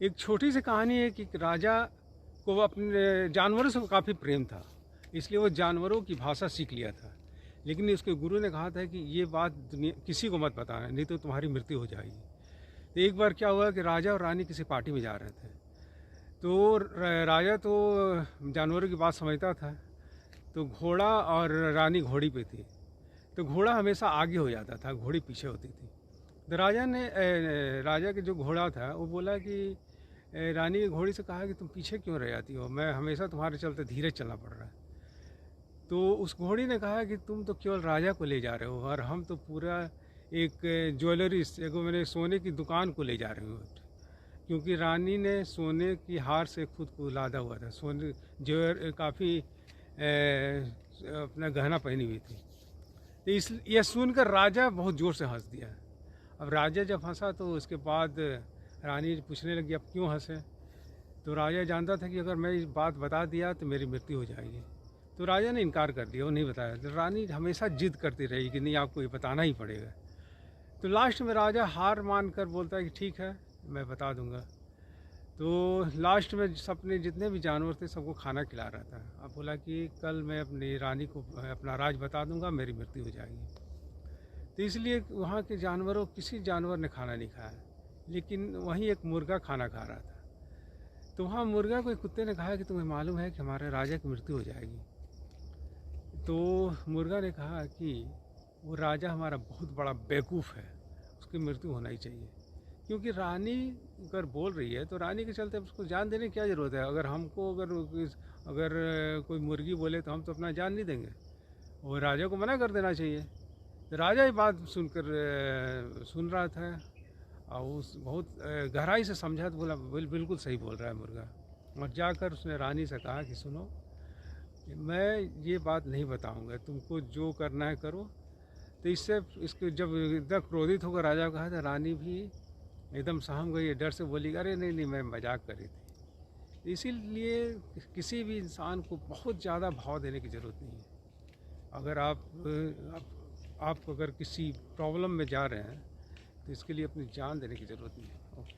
एक छोटी सी कहानी है कि राजा को अपने जानवरों से काफ़ी प्रेम था, इसलिए वो जानवरों की भाषा सीख लिया था। लेकिन उसके गुरु ने कहा था कि ये बात दुनिया किसी को मत बताना, नहीं तो तुम्हारी मृत्यु हो जाएगी। तो एक बार क्या हुआ कि राजा और रानी किसी पार्टी में जा रहे थे, तो राजा तो जानवरों की बात समझता था, तो घोड़ा और रानी घोड़ी पे थी, तो घोड़ा हमेशा आगे हो जाता था, घोड़ी पीछे होती थी। तो राजा के जो घोड़ा था वो बोला कि रानी की घोड़ी से कहा कि तुम पीछे क्यों रह जाती हो, मैं हमेशा तुम्हारे चलते धीरे चलना पड़ रहा है। तो उस घोड़ी ने कहा कि तुम तो केवल राजा को ले जा रहे हो और हम तो पूरा एक ज्वेलरी एक मैंने सोने की दुकान को ले जा रहे हो, क्योंकि रानी ने सोने की हार से खुद को लादा हुआ था, सोने ज्वेलर काफ़ी अपना गहना पहनी हुई थी। तो इस यह सुनकर राजा बहुत ज़ोर से हंस दिया। अब राजा जब हंसा तो उसके बाद रानी पूछने लगी अब क्यों हंसे। तो राजा जानता था कि अगर मैं इस बात बता दिया तो मेरी मृत्यु हो जाएगी, तो राजा ने इनकार कर दिया, वो नहीं बताया। तो रानी हमेशा जिद करती रही कि नहीं आपको ये बताना ही पड़ेगा। तो लास्ट में राजा हार मान कर बोलता है कि ठीक है मैं बता दूंगा। तो लास्ट में सबने जितने भी जानवर थे सबको खाना खिला रहा था। अब बोला कि कल मैं अपनी रानी को अपना राज बता दूंगा, मेरी मृत्यु हो जाएगी। तो इसलिए वहाँ के जानवरों किसी जानवर ने खाना नहीं खाया, लेकिन वहीं एक मुर्गा खाना खा रहा था। तो वहाँ मुर्गा को एक कुत्ते ने कहा कि तुम्हें मालूम है कि हमारे राजा की मृत्यु हो जाएगी। तो मुर्गा ने कहा कि वो राजा हमारा बहुत बड़ा बेवकूफ़ है, उसकी मृत्यु होना ही चाहिए, क्योंकि रानी अगर बोल रही है तो रानी के चलते उसको जान देने की क्या ज़रूरत है। अगर हमको अगर कोई मुर्गी बोले तो हम तो अपना जान नहीं देंगे, वो राजा को मना कर देना चाहिए। तो राजा ये बात सुनकर सुन रहा था और उस बहुत गहराई से समझा, तो बोला बिल्कुल सही बोल रहा है मुर्गा। और जाकर उसने रानी से कहा कि सुनो, मैं ये बात नहीं बताऊंगा, तुमको जो करना है करो। तो इसके जब इतना क्रोधित होकर राजा को कहा था, रानी भी एकदम सहम गई, डर से बोली अरे नहीं नहीं मैं मजाक कर रही थी। इसीलिए किसी भी इंसान को बहुत ज़्यादा भाव देने की ज़रूरत नहीं है। अगर आप अगर किसी प्रॉब्लम में जा रहे हैं तो इसके लिए अपनी जान देने की ज़रूरत नहीं है। ओके।